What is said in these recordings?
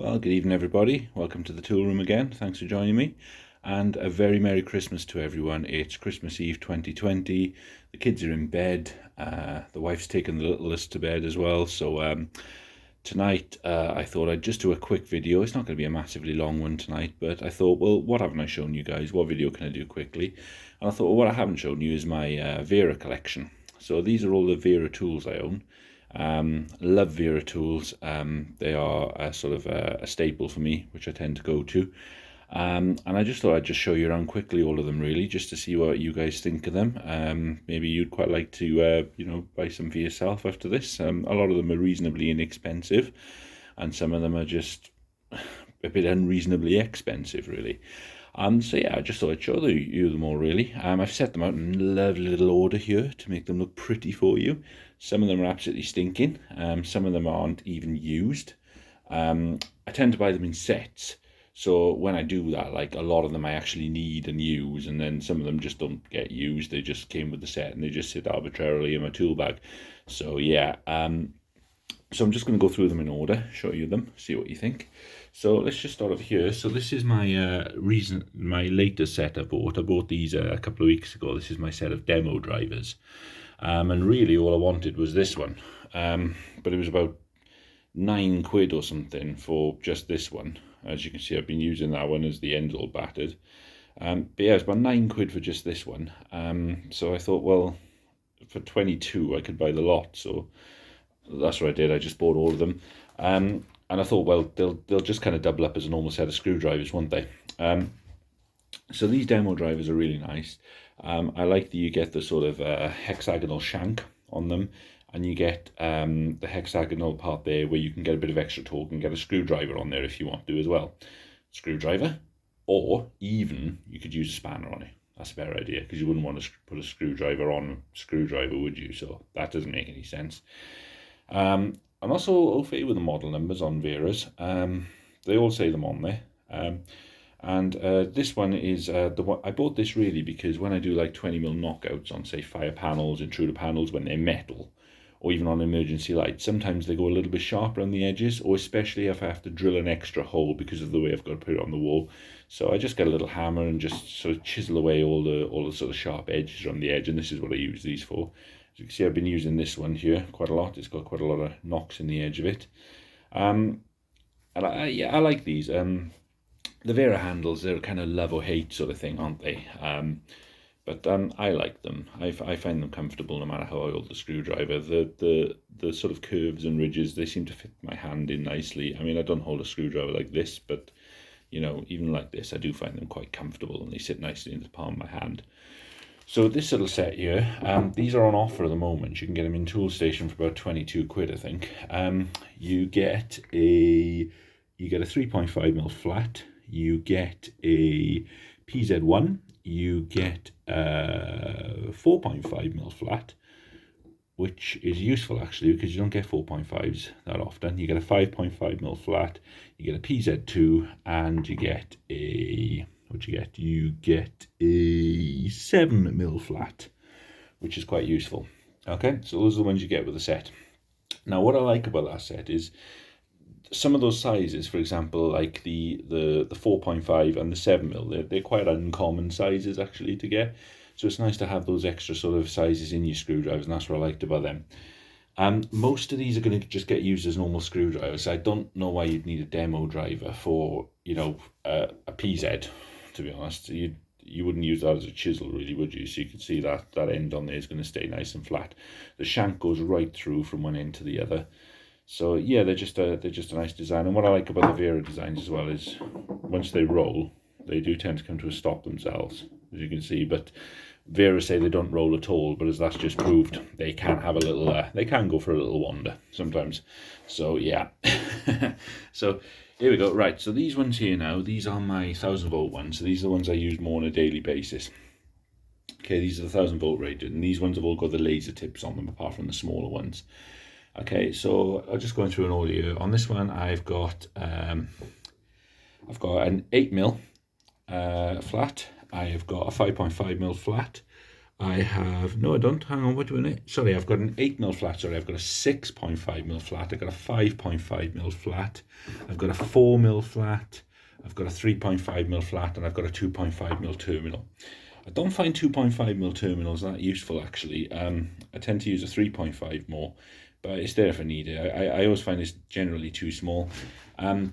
Well, good evening, everybody. Welcome to the tool room again. Thanks for joining me. And a very Merry Christmas to everyone. It's Christmas Eve 2020. The kids are in bed. The wife's taken the littlest to bed as well. So tonight I thought I'd just do a quick video. It's not going to be a massively long one tonight, but I thought, well, what haven't I shown you guys? What video can I do quickly? And I thought, well, what I haven't shown you is my Wera collection. So these are all the Wera tools I own. Love Wera tools. They are a sort of a staple for me, which I tend to go to. And I just thought I'd just show you around quickly all of them, really, just to see what you guys think of them. Maybe you'd quite like to, buy some for yourself after this. A lot of them are reasonably inexpensive, and some of them are just a bit unreasonably expensive, really. So yeah, I just thought I'd show you them all, really. I've set them out in a lovely little order here to make them look pretty for you. Some of them are absolutely stinking. Some of them aren't even used. I tend to buy them in sets. So when I do that, like a lot of them I actually need and use, and then some of them just don't get used. They just came with the set and they just sit arbitrarily in my tool bag. So yeah, so I'm just going to go through them in order, show you them, see what you think. So let's just start over here. So this is my my latest set I bought. I bought these a couple of weeks ago. This is my set of demo drivers. And really all I wanted was this one. But it was about £9 or something for just this one. As you can see, I've been using that one as the end's all battered. But yeah, it's about £9 for just this one. So I thought, well, for 22 I could buy the lot. So that's what I did. I just bought all of them. And I thought, well, they'll just kind of double up as a normal set of screwdrivers, won't they? So these demo drivers are really nice. I like that you get the sort of hexagonal shank on them, and you get the hexagonal part there where you can get a bit of extra torque and get a screwdriver on there if you want to as well. Screwdriver, or even you could use a spanner on it. That's a better idea, because you wouldn't want to put a screwdriver on a screwdriver, would you? So that doesn't make any sense. I'm also au fait with the model numbers on Wera's. They all say them on there. And this one is the one I bought this really because when I do like 20mm knockouts on, say, fire panels, intruder panels, when they're metal, or even on emergency lights, sometimes they go a little bit sharp around the edges, or especially if I have to drill an extra hole because of the way I've got to put it on the wall. So I just get a little hammer and just sort of chisel away all the sort of sharp edges around the edge, and this is what I use these for. As you can see, I've been using this one here quite a lot. It's got quite a lot of knocks in the edge of it. And I like these. The Wera handles, they're kind of love or hate sort of thing, aren't they? But I like them. I find them comfortable no matter how I hold the screwdriver. The sort of curves and ridges, they seem to fit my hand in nicely. I mean, I don't hold a screwdriver like this, but even like this, I do find them quite comfortable and they sit nicely in the palm of my hand. So this little set here, these are on offer at the moment. You can get them in Toolstation for about £22, I think. You get a 3.5mm flat. You get a PZ1. You get a 4.5mm flat, which is useful actually because you don't get 4.5s that often. You get a 5.5mm flat. You get a PZ2, and you get a You get a 7mm flat, which is quite useful. Okay, so those are the ones you get with the set. Now, what I like about that set is some of those sizes, for example, like the 4.5 and the 7mm, they're quite uncommon sizes actually to get. So it's nice to have those extra sort of sizes in your screwdrivers, and that's what I liked about them. Most of these are going to just get used as normal screwdrivers. I don't know why you'd need a demo driver for, a PZ. To be honest, you wouldn't use that as a chisel, really, would you? So you can see that end on there is going to stay nice and flat. The shank goes right through from one end to the other. So yeah, they're just a nice design. And what I like about the Wera designs as well is once they roll, they do tend to come to a stop themselves, as you can see. But Wera say they don't roll at all, but as that's just proved, they can have a little, they can go for a little wander sometimes. So yeah. So here we go. Right, so these ones here now, these are my 1000-volt ones. So these are the ones I use more on a daily basis. Okay, these are the 1000-volt rated, and these ones have all got the laser tips on them, apart from the smaller ones. Okay, so I'll just go through an order here. On this one, I've got an 8mm flat. I have got a 5.5mm flat. I have, no, I don't, hang on, what do I, sorry, I've got an 8mm flat, sorry, I've got a 6.5mm flat, I've got a 5.5mm flat, I've got a 4mm flat, I've got a 3.5mm flat, and I've got a 2.5mm terminal. I don't find 2.5mm terminals that useful, actually. I tend to use a 3.5 more, but it's there if I need it. I always find it's generally too small.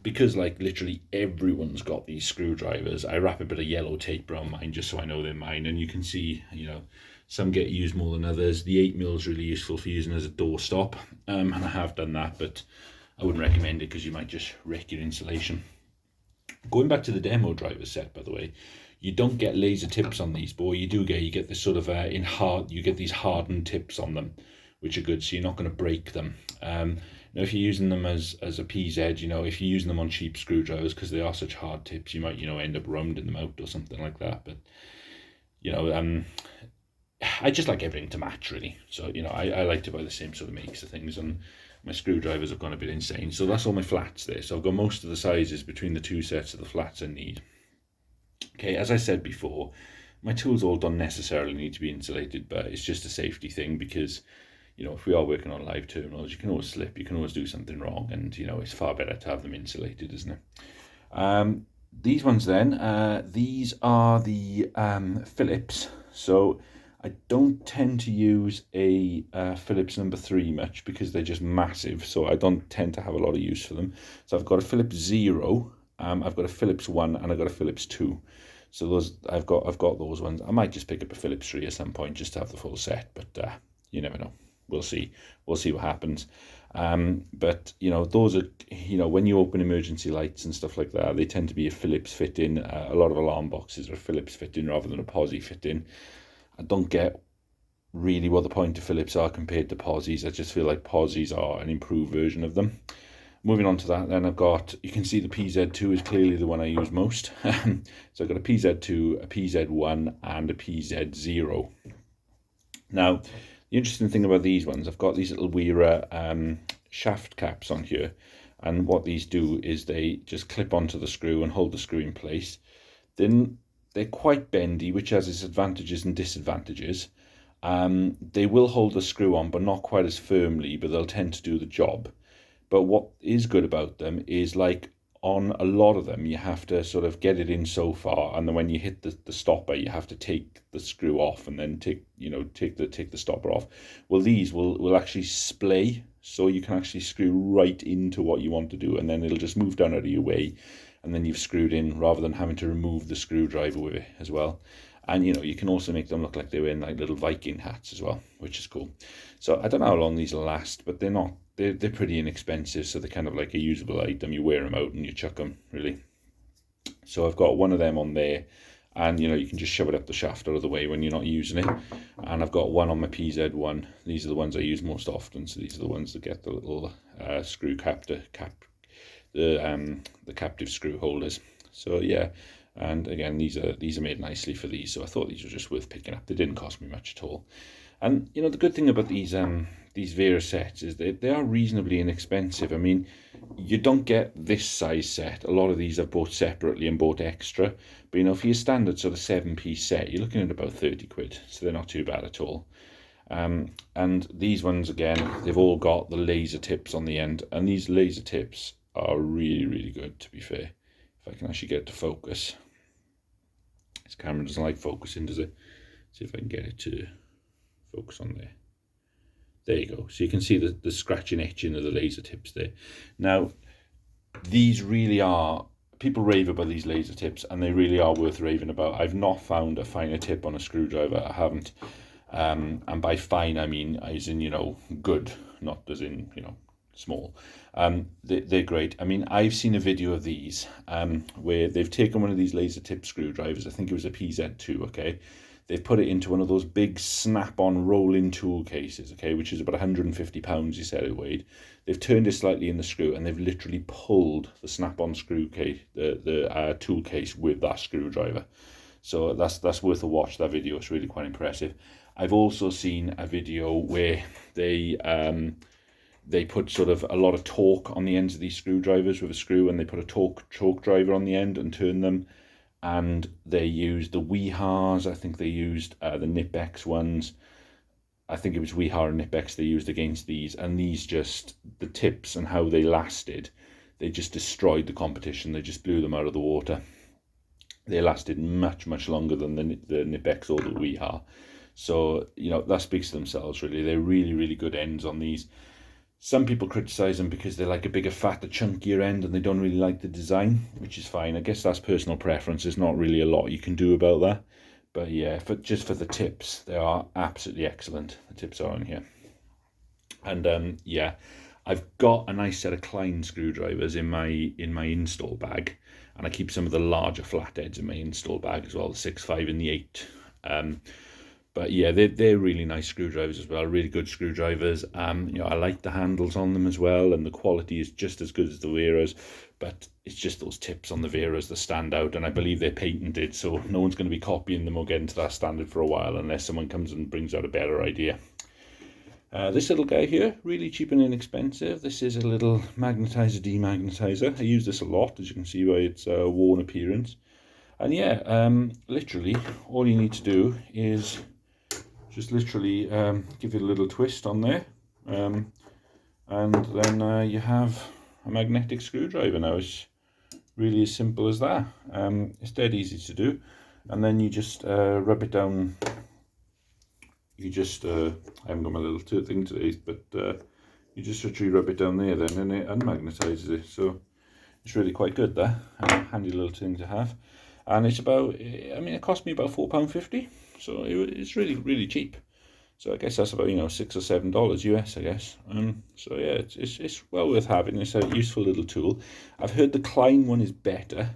Because like literally everyone's got these screwdrivers, I wrap a bit of yellow tape around mine just so I know they're mine. And you can see, some get used more than others. The 8mm is really useful for using as a doorstop, and I have done that, but I wouldn't recommend it because you might just wreck your insulation. Going back to the demo driver set, by the way, you don't get laser tips on these, but what you get this sort of you get these hardened tips on them, which are good, so you're not going to break them. Now, if you're using them as a PZ, if you're using them on cheap screwdrivers, because they are such hard tips, you might, end up rounding them out or something like that. But, I just like everything to match, really. So, I like to buy the same sort of makes of things, and my screwdrivers have gone a bit insane. So that's all my flats there. So I've got most of the sizes between the two sets of the flats I need. Okay, as I said before, my tools all don't necessarily need to be insulated, but it's just a safety thing because, if we are working on live terminals, you can always slip, you can always do something wrong, and, it's far better to have them insulated, isn't it? These ones then, these are the Phillips. So I don't tend to use a Phillips number 3 much because they're just massive, so I don't tend to have a lot of use for them. So I've got a Phillips 0, I've got a Phillips 1, and I've got a Phillips 2. So those I've got those ones. I might just pick up a Phillips 3 at some point just to have the full set, but you never know. We'll see what happens. But those are, when you open emergency lights and stuff like that, they tend to be a Phillips fit-in. A lot of alarm boxes are a Phillips fit-in rather than a posi fit-in. I don't get really what the point of Phillips are compared to posis. I just feel like posis are an improved version of them. Moving on to that, then you can see the PZ2 is clearly the one I use most. So I've got a PZ2, a PZ1, and a PZ0. Now, the interesting thing about these ones, I've got these little Wera shaft caps on here, and what these do is they just clip onto the screw and hold the screw in place. Then they're quite bendy, which has its advantages and disadvantages. They will hold the screw on, but not quite as firmly, but they'll tend to do the job. But what is good about them is, like, on a lot of them, you have to sort of get it in so far, and then when you hit the stopper, you have to take the screw off and then take the stopper off. Well, these will actually splay, so you can actually screw right into what you want to do, and then it'll just move down out of your way, and then you've screwed in rather than having to remove the screwdriver with it as well. And you can also make them look like they're wearing like little Viking hats as well, which is cool. So I don't know how long these will last, but they're pretty inexpensive, so they're kind of like a usable item. You wear them out and you chuck them, really. So I've got one of them on there, and you can just shove it up the shaft out of the way when you're not using it. And I've got one on my PZ1. These are the ones I use most often, so these are the ones that get the little screw the captive screw holders. So yeah, and again, these are made nicely for these, so I thought these were just worth picking up. They didn't cost me much at all. And the good thing about these Wera sets is they are reasonably inexpensive. I mean, you don't get this size set. A lot of these I've bought separately and bought extra, but for your standard sort of 7-piece set, you're looking at about 30 quid, so they're not too bad at all. And these ones, again, they've all got the laser tips on the end, and these laser tips are really, really good, to be fair. If I can actually get it to focus. This camera doesn't like focusing, does it? See if I can get it to focus on there. There you go. So you can see the scratching, etching of the laser tips there. Now, these really are, people rave about these laser tips, and they really are worth raving about. I've not found a finer tip on a screwdriver. I haven't. And by fine, I mean as in, good, not as in, small. They're great. I mean, I've seen a video of these where they've taken one of these laser tip screwdrivers. I think it was a PZ2, okay? They've put it into one of those big snap-on rolling tool cases, okay, which is about 150 pounds, he said it weighed. They've turned it slightly in the screw, and they've literally pulled the snap-on screw case, the tool case with that screwdriver. So that's worth a watch, that video. It's really quite impressive. I've also seen a video where they put sort of a lot of torque on the ends of these screwdrivers with a screw, and they put a torque driver on the end and turn them. and they used the Wehars. I think they used the Nipex ones. I think it was Wehar and Nipex they used against these, and these just, the tips and how they lasted, they just destroyed the competition. They just blew them out of the water. They lasted much, much longer than the Nipex or the Wehar. So, that speaks to themselves, really. They're really, really good ends on these. Some people criticise them because they like a bigger, fatter, chunkier end, and they don't really like the design, which is fine. I guess that's personal preference. There's not really a lot you can do about that. But yeah, just for the tips, they are absolutely excellent. The tips are on here. And yeah, I've got a nice set of Klein screwdrivers in my install bag, and I keep some of the larger flatheads in my install bag as well, the 6.5 and the 8. But yeah, they're really nice screwdrivers as well, really good screwdrivers. I like the handles on them as well, and the quality is just as good as the Wera's, but it's just those tips on the Wera's that stand out, and I believe they're patented, so no one's going to be copying them or getting to that standard for a while unless someone comes and brings out a better idea. This little guy here, really cheap and inexpensive. This is a little magnetizer demagnetizer. I use this a lot, as you can see by its worn appearance. And yeah, literally all you need to do is just literally give it a little twist on there, and then you have a magnetic screwdriver now. It's really as simple as that. It's dead easy to do, and then you just rub it down. You just I haven't got my little thing today, but you just literally rub it down there then, and it unmagnetizes it. So it's really quite good there, handy little thing to have. And it's about, it cost me about £4.50, so it's really, really cheap. So I guess that's about, $6 or $7 US, I guess. So yeah, it's well worth having. It's a useful little tool. I've heard the Klein one is better,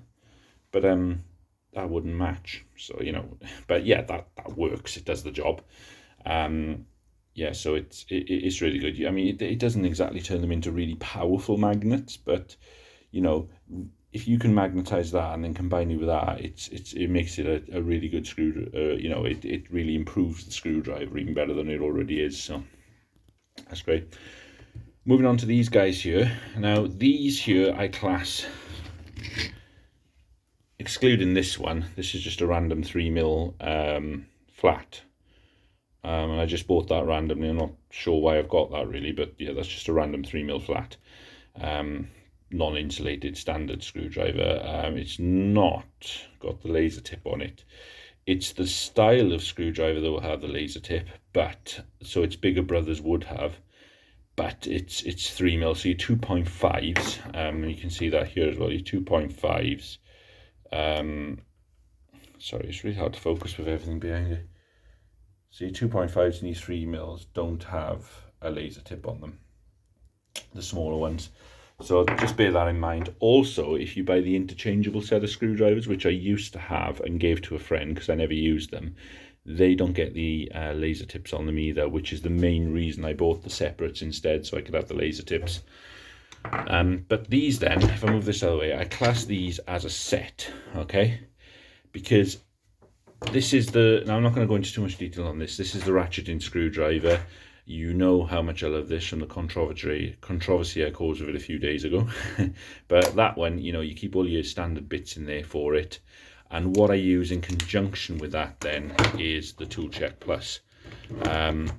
but that wouldn't match. So, but yeah, that works. It does the job. Yeah, so it's really good. It doesn't exactly turn them into really powerful magnets, but if you can magnetize that and then combine it with that, it makes it a really good screwdriver. It really improves the screwdriver even better than it already is. So that's great. Moving on to these guys here. Now these here I class, excluding this one. This is just a random 3mm flat. And I just bought that randomly. I'm not sure why I've got that really, but yeah, that's just a random 3mm flat. Non-insulated standard screwdriver. It's not got the laser tip on it. It's the style of screwdriver that will have the laser tip, but so its bigger brothers would have, but it's 3mm, so your 2.5s, you can see that here as well, your 2.5s. Sorry, it's really hard to focus with everything behind it. So your 2.5s and your 3mm don't have a laser tip on them, the smaller ones. So just bear that in mind. Also, if you buy the interchangeable set of screwdrivers, which I used to have and gave to a friend because I never used them, they don't get the laser tips on them either, which is the main reason I bought the separates instead, so I could have the laser tips. But these then, if I move this other way, I class these as a set, okay? Because this is now I'm not going to go into too much detail on this. This is the ratcheting screwdriver. You know how much I love this from the controversy I caused with it a few days ago. But that one, you keep all your standard bits in there for it. And what I use in conjunction with that then is the Tool Check Plus. I'm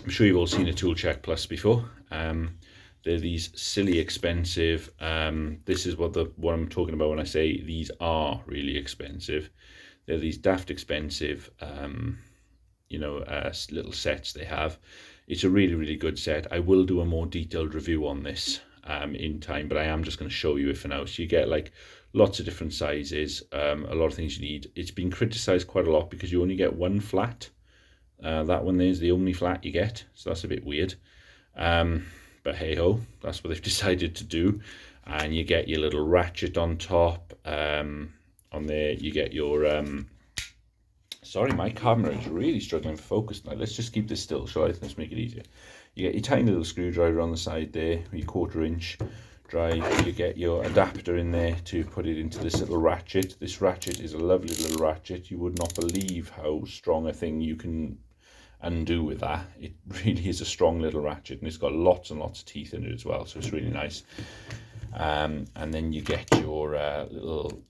sure you've all seen a Tool Check Plus before. They're these silly expensive. This is what I'm talking about when I say these are really expensive. They're these daft expensive little sets they have. It's a really, really good set. I will do a more detailed review on this in time, but I am just going to show you it for now. So you get like lots of different sizes, a lot of things you need. It's been criticized quite a lot because you only get one flat. That one there is the only flat you get, so that's a bit weird. But hey ho, that's what they've decided to do. And you get your little ratchet on top. On there you get your sorry, my camera is really struggling for focus now. Let's just keep this still, shall I? Let's make it easier. You get your tiny little screwdriver on the side there, your 1/4 inch drive. You get your adapter in there to put it into this little ratchet. This ratchet is a lovely little ratchet. You would not believe how strong a thing you can undo with that. It really is a strong little ratchet, and it's got lots and lots of teeth in it as well, so it's really nice. And then you get your little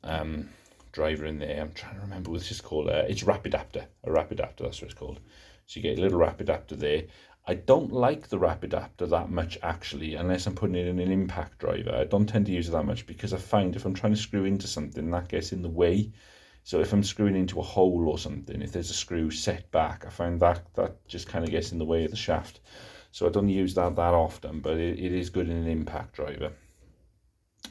driver in there. I'm trying to remember what this is called. It's Rapidaptor, a Rapidaptor, that's what it's called. So you get a little Rapidaptor there. I don't like the Rapidaptor that much actually, unless I'm putting it in an impact driver. I don't tend to use it that much because I find if I'm trying to screw into something, that gets in the way. So if I'm screwing into a hole or something, if there's a screw set back, I find that just kind of gets in the way of the shaft. So I don't use that often, but it is good in an impact driver.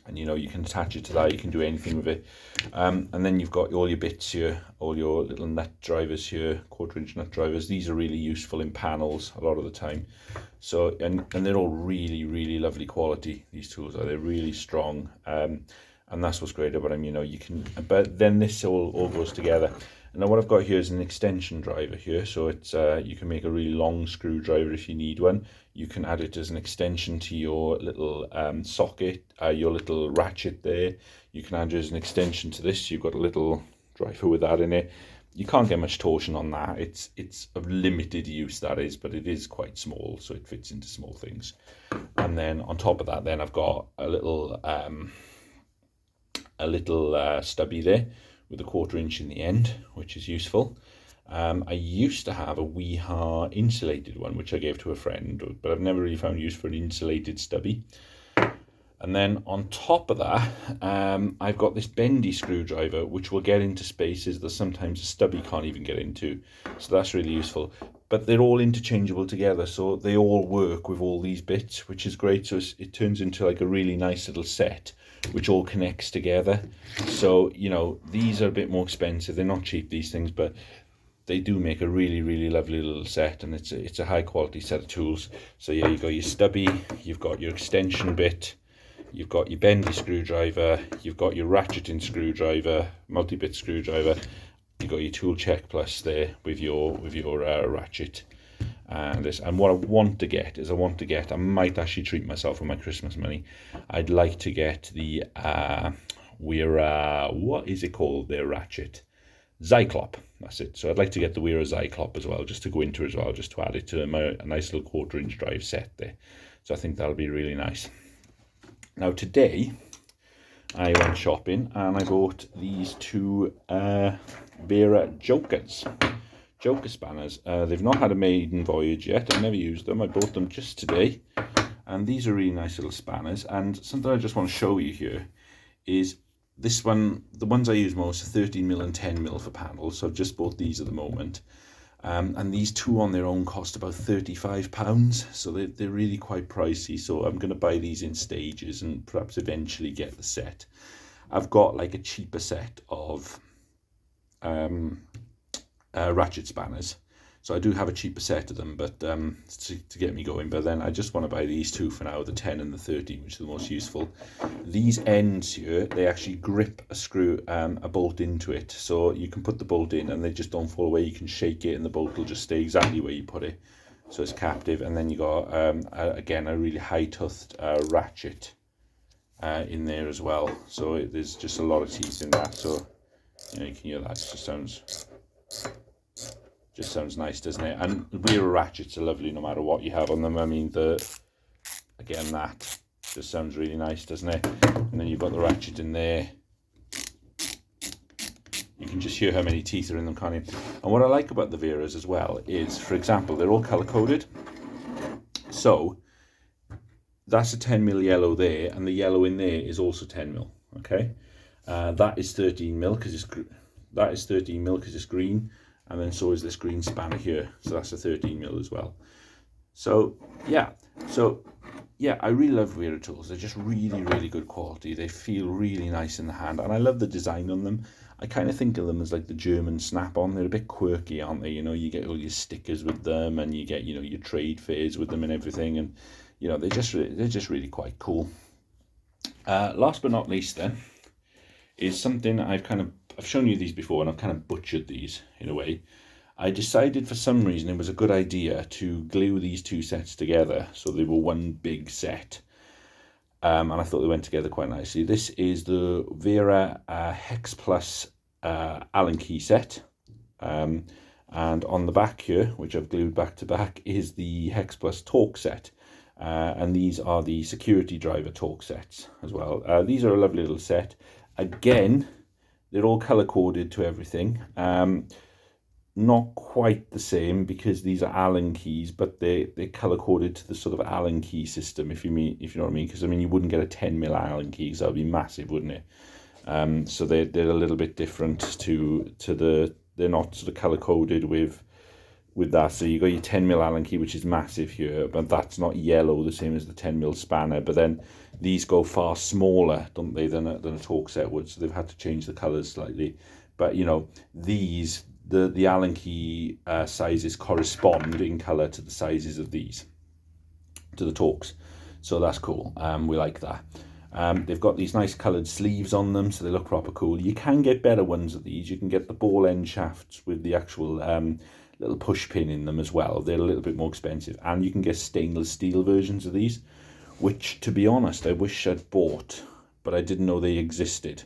And you know, you can attach it to that, you can do anything with it. And then you've got all your bits here, all your little nut drivers here, 1/4 inch nut drivers. These are really useful in panels a lot of the time. So, and they're all really, really lovely quality, these tools are. They're really strong. And that's what's great about them, you know, you can, but then this all goes together. And now what I've got here is an extension driver here. So it's you can make a really long screwdriver if you need one. You can add it as an extension to your little socket, your little ratchet there. You can add it as an extension to this. You've got a little driver with that in it. You can't get much torsion on that. It's of limited use, that is, but it is quite small, so it fits into small things. And then on top of that, then I've got a little stubby there with a 1/4 inch in the end, which is useful. I used to have a Wera insulated one, which I gave to a friend, but I've never really found use for an insulated stubby. And then on top of that, I've got this bendy screwdriver, which will get into spaces that sometimes a stubby can't even get into. So that's really useful. But they're all interchangeable together, so they all work with all these bits, which is great. So it turns into like a really nice little set, which all connects together. So, you know, these are a bit more expensive. They're not cheap, these things, but they do make a really, really lovely little set, and it's a high quality set of tools. So yeah, you've got your stubby, you've got your extension bit, you've got your bendy screwdriver, you've got your ratcheting screwdriver, multi-bit screwdriver, you've got your tool check plus there with your ratchet. And what I want to get is I might actually treat myself with my Christmas money. I'd like to get the Wera, what is it called, their ratchet? Zyklop, that's it. So I'd like to get the Wera Zyklop as well, just to go into as well, just to add it to a nice little 1/4 inch drive set there. So I think that'll be really nice. Now today, I went shopping and I bought these two Wera Joker spanners. They've not had a maiden voyage yet. I've never used them. I bought them just today. And these are really nice little spanners. And something I just want to show you here is this one. The ones I use most are 13mm and 10mm for panels. So I've just bought these at the moment. And these two on their own cost about £35. So they're really quite pricey. So I'm going to buy these in stages and perhaps eventually get the set. I've got like a cheaper set of ratchet spanners, so I do have a cheaper set of them, but to get me going. But then I just want to buy these two for now, the 10 and the 13, which are the most useful. These ends here, they actually grip a bolt into it, so you can put the bolt in and they just don't fall away. You can shake it and the bolt will just stay exactly where you put it, so it's captive. And then you got again a really high-toothed ratchet in there as well, so there's just a lot of teeth in that. So you know, you can hear that. It just sounds nice, doesn't it? And Wera ratchets are lovely no matter what you have on them. I mean, again, that just sounds really nice, doesn't it? And then you've got the ratchet in there. You can just hear how many teeth are in them, can't you? And what I like about the Weras as well is, for example, they're all color coded. So that's a 10mm yellow there, and the yellow in there is also 10mm. Okay, that is 13mm because it's green. And then so is this green spanner here, so that's a 13mm as well. So yeah, I really love Wera tools. They're just really, really good quality. They feel really nice in the hand, and I love the design on them. I kind of think of them as like the German Snap-on. They're a bit quirky, aren't they? You know, you get all your stickers with them, and you get, you know, your trade fairs with them and everything, and you know, they're just really quite cool. Last but not least, then, is something I've shown you these before, and I've kind of butchered these in a way. I decided for some reason it was a good idea to glue these two sets together so they were one big set. And I thought they went together quite nicely. This is the Wera Hex Plus Allen key set. And on the back here, which I've glued back to back, is the Hex Plus Torque set. And these are the security driver torque sets as well. These are a lovely little set. Again, they're all color coded to everything. Not quite the same because these are Allen keys, but they're color coded to the sort of Allen key system, if you know what I mean. Because I mean, you wouldn't get a 10mm Allen key, because that would be massive, wouldn't it? So they're a little bit different to they're not sort of color coded with that. So you got your 10mm Allen key, which is massive here, but that's not yellow the same as the 10mm spanner. But then these go far smaller, don't they, than a Torx set would. So they've had to change the colors slightly. But you know, these the Allen key sizes correspond in color to the sizes of these, to the Torx. So that's cool. We like that. They've got these nice coloured sleeves on them, so they look proper cool. You can get better ones of these. You can get the ball end shafts with the actual little push pin in them as well. They're a little bit more expensive. And you can get stainless steel versions of these, which, to be honest, I wish I'd bought, but I didn't know they existed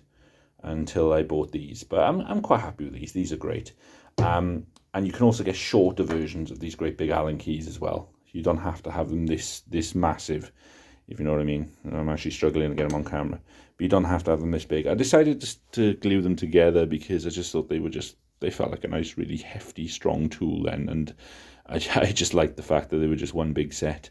until I bought these. But I'm quite happy with these. These are great. And you can also get shorter versions of these great big Allen keys as well. You don't have to have them this massive, if you know what I mean. I'm actually struggling to get them on camera, but you don't have to have them this big. I decided just to glue them together because I just thought they felt like a nice, really hefty, strong tool then, and I just liked the fact that they were just one big set.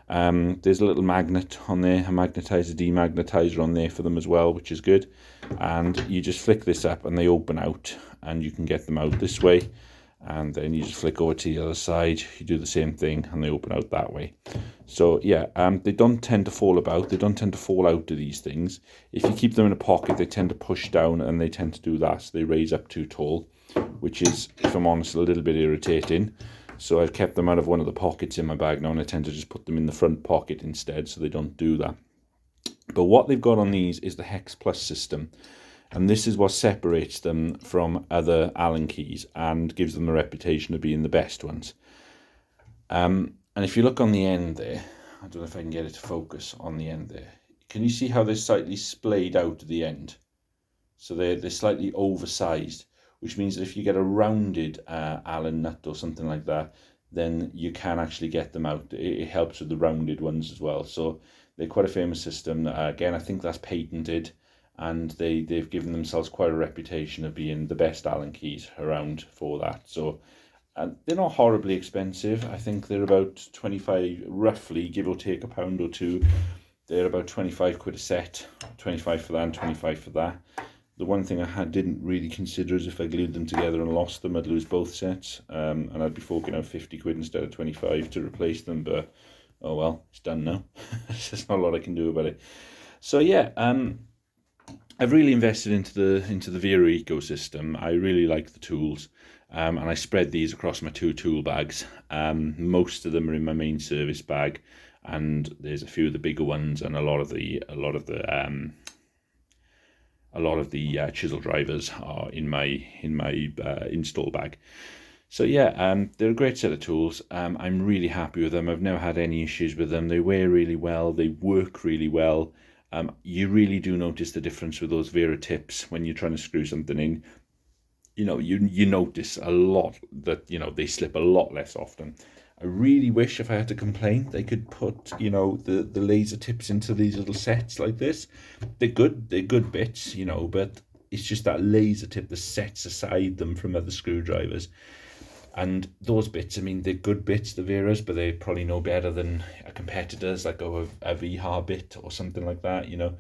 There's a little magnet on there, a magnetizer, demagnetizer on there for them as well, which is good. And you just flick this up and they open out, and you can get them out this way. And then you just flick over to the other side, you do the same thing, and they open out that way. So yeah, they don't tend to fall about, they don't tend to fall out of these things. If you keep them in a pocket, they tend to push down, and they tend to do that, so they raise up too tall, which is, if I'm honest, a little bit irritating. So I've kept them out of one of the pockets in my bag now, and I tend to just put them in the front pocket instead, so they don't do that. But what they've got on these is the Hex Plus system. And this is what separates them from other Allen keys and gives them a reputation of being the best ones. And if you look on the end there, I don't know if I can get it to focus on the end there. Can you see how they're slightly splayed out at the end? So they're slightly oversized, which means that if you get a rounded Allen nut or something like that, then you can actually get them out. It helps with the rounded ones as well. So they're quite a famous system. Again, I think that's patented. And they've given themselves quite a reputation of being the best Allen keys around for that. So they're not horribly expensive. I think they're about 25, roughly, give or take a pound or two. They're about 25 quid a set, 25 for that and 25 for that. The one thing I didn't really consider is if I glued them together and lost them, I'd lose both sets. And I'd be forking out 50 quid instead of 25 to replace them. But, oh well, it's done now. There's not a lot I can do about it. So yeah, I've really invested into the Wera ecosystem. I really like the tools, and I spread these across my 2 tool bags. Most of them are in my main service bag, and there's a few of the bigger ones, and a lot of the chisel drivers are in my install bag. So yeah, they're a great set of tools. I'm really happy with them. I've never had any issues with them. They wear really well. They work really well. You really do notice the difference with those Wera tips when you're trying to screw something in. You know, you notice a lot that, you know, they slip a lot less often. I really wish, if I had to complain, they could put, you know, the laser tips into these little sets like this. They're good bits, you know, but it's just that laser tip that sets aside them from other screwdrivers. And those bits, I mean, they're good bits, the Weras, but they're probably no better than a competitor's, like a VHAR bit or something like that, you know.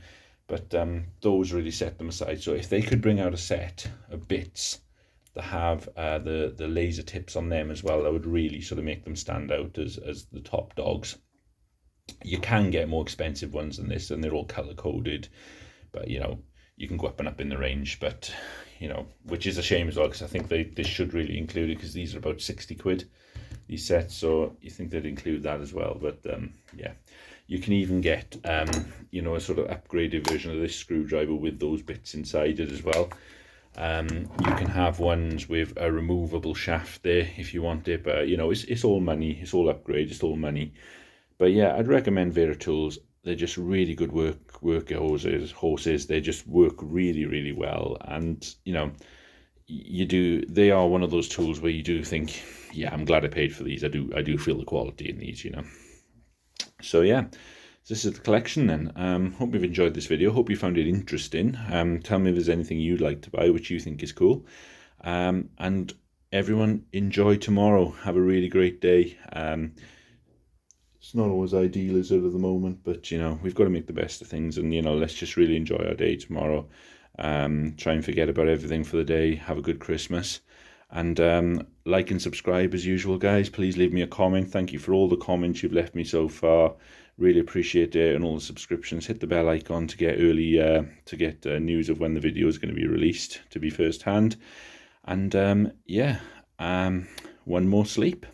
But those really set them aside. So if they could bring out a set of bits that have the laser tips on them as well, that would really sort of make them stand out as the top dogs. You can get more expensive ones than this, and they're all color-coded. But, you know, you can go up and up in the range, but, you know, which is a shame as well, because I think they should really include it, because these are about 60 quid, these sets, so you think they'd include that as well. But yeah, you can even get you know, a sort of upgraded version of this screwdriver with those bits inside it as well. You can have ones with a removable shaft there if you want it, but you know, it's all money, it's all upgrade, it's all money. But yeah, I'd recommend Wera tools. They're just really good worker horses. They just work really, really well. And, you know, they are one of those tools where you do think, yeah, I'm glad I paid for these. I do feel the quality in these, you know. So yeah, this is the collection then. Hope you've enjoyed this video. Hope you found it interesting. Tell me if there's anything you'd like to buy which you think is cool. And everyone, enjoy tomorrow. Have a really great day. It's not always ideal, is it, at the moment, but you know, we've got to make the best of things, and you know, let's just really enjoy our day tomorrow. Try and forget about everything for the day. Have a good Christmas, and like and subscribe as usual, guys. Please leave me a comment. Thank you for all the comments you've left me so far. Really appreciate it, and all the subscriptions. Hit the bell icon to get early news of when the video is going to be released, to be first hand. And yeah, one more sleep.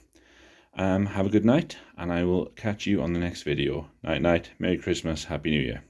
Have a good night, and I will catch you on the next video. Night night. Merry Christmas. Happy New Year.